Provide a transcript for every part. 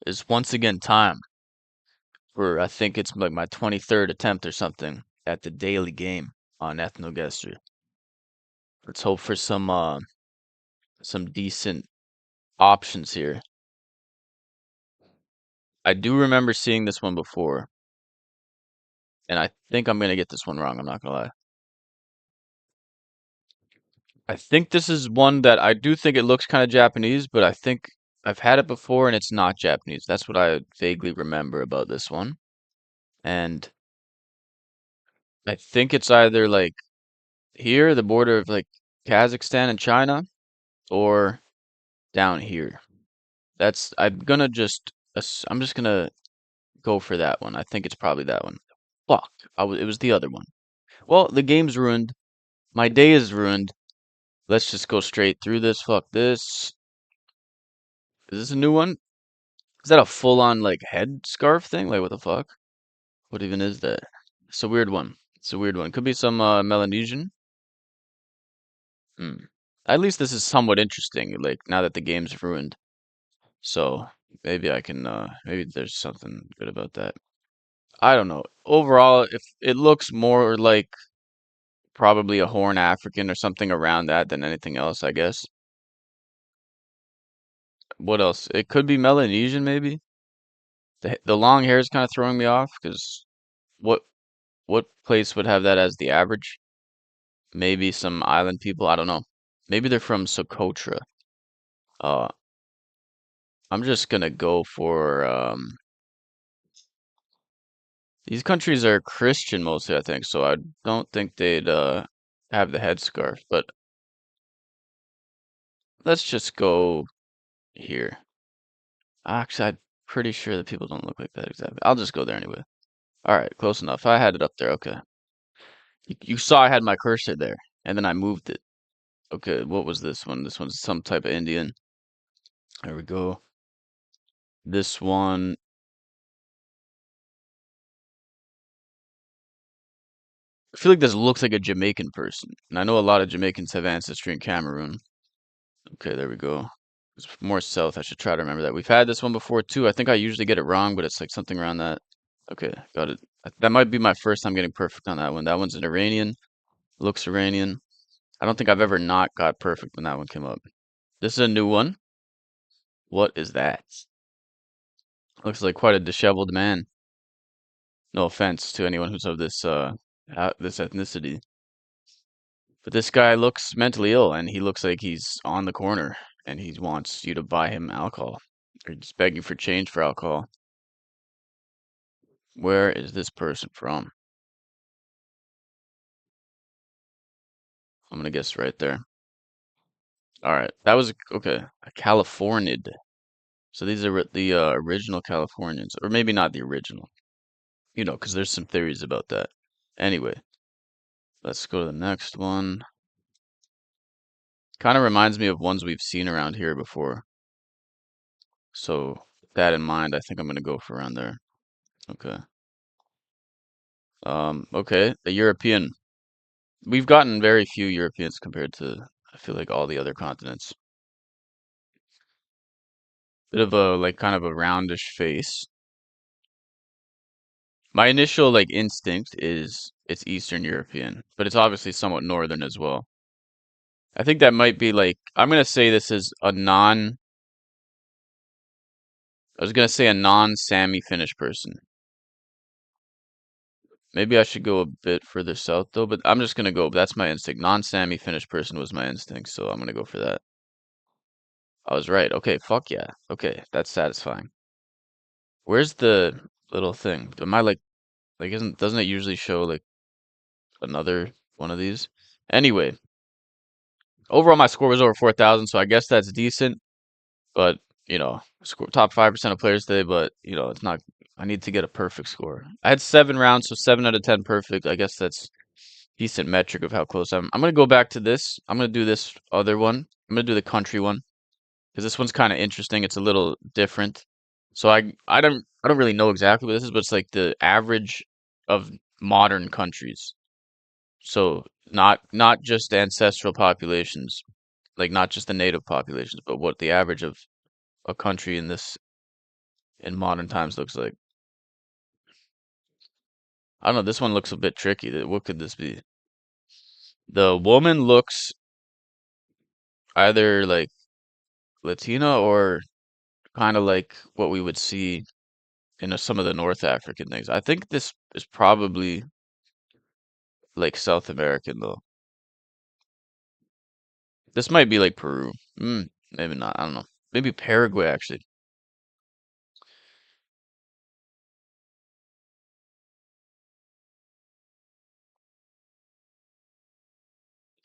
is once again time for I think it's like my 23rd attempt or something at the daily game on Ethno Guessr. Let's hope for some decent options here. I do remember seeing this one before, and I think I'm gonna get this one wrong, I'm not gonna lie. I think this is one that I do think it looks kind of Japanese, but I think I've had it before and it's not Japanese. That's what I vaguely remember about this one. And I think it's either like here, the border of like Kazakhstan and China, or down here. I'm just gonna go for that one. I think it's probably that one. Fuck, it was the other one. Well, the game's ruined. My day is ruined. Let's just go straight through this. Fuck this. Is this a new one? Is that a full-on like head scarf thing? Like what the fuck? What even is that? It's a weird one. It's a weird one. Could be some Melanesian. Hmm. At least this is somewhat interesting, like now that the game's ruined. So maybe I can maybe there's something good about that. I don't know. Overall, if it looks more like probably a Horn African or something around that than anything else, I guess. What else? It could be Melanesian, maybe. The long hair is kind of throwing me off because what what place would have that as the average? Maybe some island people. I don't know. Maybe they're from Socotra. Uh, I'm just gonna go for these countries are Christian mostly, I think, so I don't think they'd have the headscarf, but let's just go here. Actually, I'm pretty sure that people don't look like that exactly. I'll just go there anyway. All right, close enough. I had it up there. Okay. You saw I had my cursor there, and then I moved it. Okay, what was this one? This one's some type of Indian. There we go. This one, I feel like this looks like a Jamaican person, and I know a lot of Jamaicans have ancestry in Cameroon. Okay, there we go. It's more south. I should try to remember that. We've had this one before too. I think I usually get it wrong, but it's like something around that. Okay, got it. That might be my first time getting perfect on that one. That one's an Iranian. Looks Iranian. I don't think I've ever not got perfect when that one came up. This is a new one. What is that? Looks like quite a disheveled man. No offense to anyone who's of this ethnicity. But this guy looks mentally ill and he looks like he's on the corner and he wants you to buy him alcohol. Or he's begging for change for alcohol. Where is this person from? I'm gonna guess right there. All right, that was okay. A Californiad. So these are the original Californians, or maybe not the original. You know, because there's some theories about that. Anyway, let's go to the next one. Kind of reminds me of ones we've seen around here before. So with that in mind, I think I'm gonna go for around there. Okay. Okay, a European. We've gotten very few Europeans compared to, I feel like, all the other continents. Bit of a like kind of a roundish face. My initial like instinct is it's Eastern European, but it's obviously somewhat northern as well. I think that might be like I'm gonna say this is a non I was gonna say a non-Sami Finnish person. Maybe I should go a bit further south though, but I'm just gonna go. That's my instinct. Non-Sami Finnish person was my instinct, so I'm gonna go for that. I was right. Okay, fuck yeah. Okay, that's satisfying. Where's the little thing? Am I like isn't doesn't it usually show like another one of these? Anyway, overall my score was over 4,000, so I guess that's decent. But score top 5% of players today. But it's not. I need to get a perfect score. I had 7 rounds, so 7 out of 10 perfect. I guess that's decent metric of how close I'm gonna go back to this. I'm gonna do this other one. I'm gonna do the country one because this one's kind of interesting. It's a little different. So I don't really know exactly what this is, but it's like the average of modern countries. So not just ancestral populations, like not just the native populations, but what the average of a country in this in modern times looks like. I don't know, this one looks a bit tricky. What could this be? The woman looks either like Latina or kind of like what we would see in some of the North African things. I think this is probably like South American though. This might be like Peru. Maybe not. I don't know. Maybe Paraguay actually.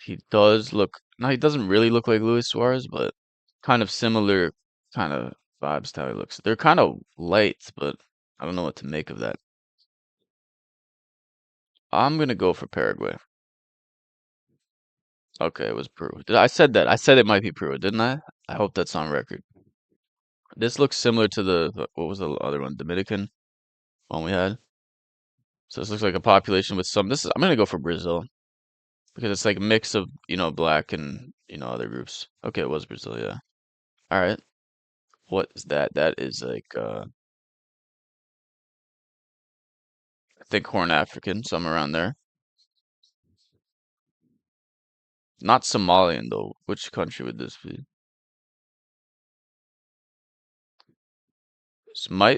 He does look. No, he doesn't really look like Luis Suarez, but kind of similar kind of vibes to how he looks. They're kind of light, but I don't know what to make of that. I'm gonna go for Paraguay. Okay, it was Peru. I said that. I said it might be Peru, didn't I? I hope that's on record. This looks similar to what was the other one? Dominican one we had. So this looks like a population with some. I'm gonna go for Brazil because it's like a mix of, black and, other groups. Okay, it was Brazil, yeah. All right. What is that? That is like I think Horn African, somewhere around there. Not Somalian though. Which country would this be?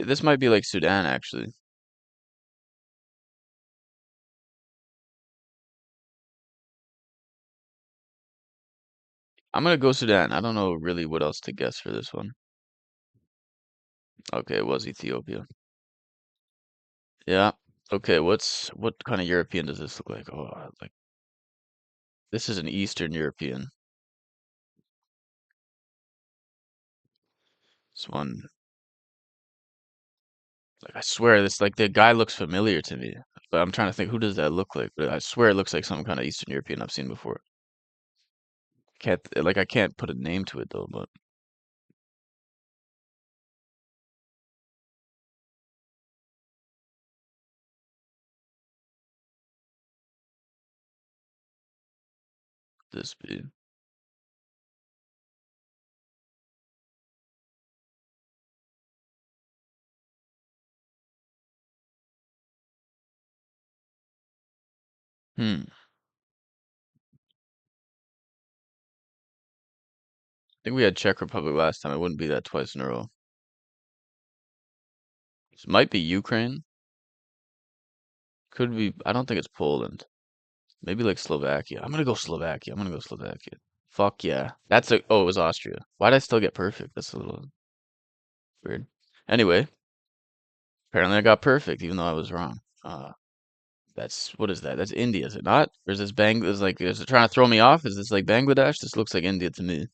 This might be like Sudan actually. I'm gonna go Sudan. I don't know really what else to guess for this one. Okay, it was Ethiopia. Yeah. Okay, what kind of European does this look like? Oh, like this is an Eastern European. This one, like I swear this like the guy looks familiar to me. But I'm trying to think who does that look like? But I swear it looks like some kind of Eastern European I've seen before. I can't put a name to it though, but this be I think we had Czech Republic last time. It wouldn't be that twice in a row. This might be Ukraine. Could be I don't think it's Poland. Maybe like Slovakia. I'm gonna go Slovakia. I'm gonna go Slovakia. Fuck yeah. It was Austria. Why'd I still get perfect? That's a little weird. Anyway, apparently I got perfect even though I was wrong. What is that? That's India, is it not? Or is this is it trying to throw me off? Is this like Bangladesh? This looks like India to me.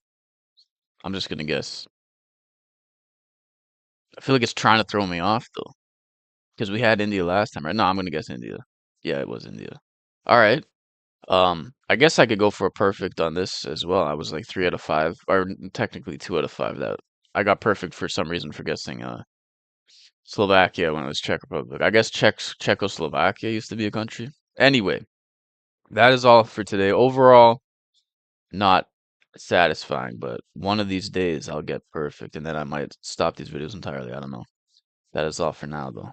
I'm just gonna guess. I feel like it's trying to throw me off though. Because we had India last time, right? No, I'm gonna guess India. Yeah, it was India. All right. I guess I could go for a perfect on this as well. I was like 3 out of 5, or technically 2 out of 5. That I got perfect for some reason for guessing Slovakia when it was Czech Republic. I guess Czechoslovakia used to be a country. Anyway, that is all for today. Overall, not satisfying, but one of these days I'll get perfect, and then I might stop these videos entirely. I don't know. That is all for now, though.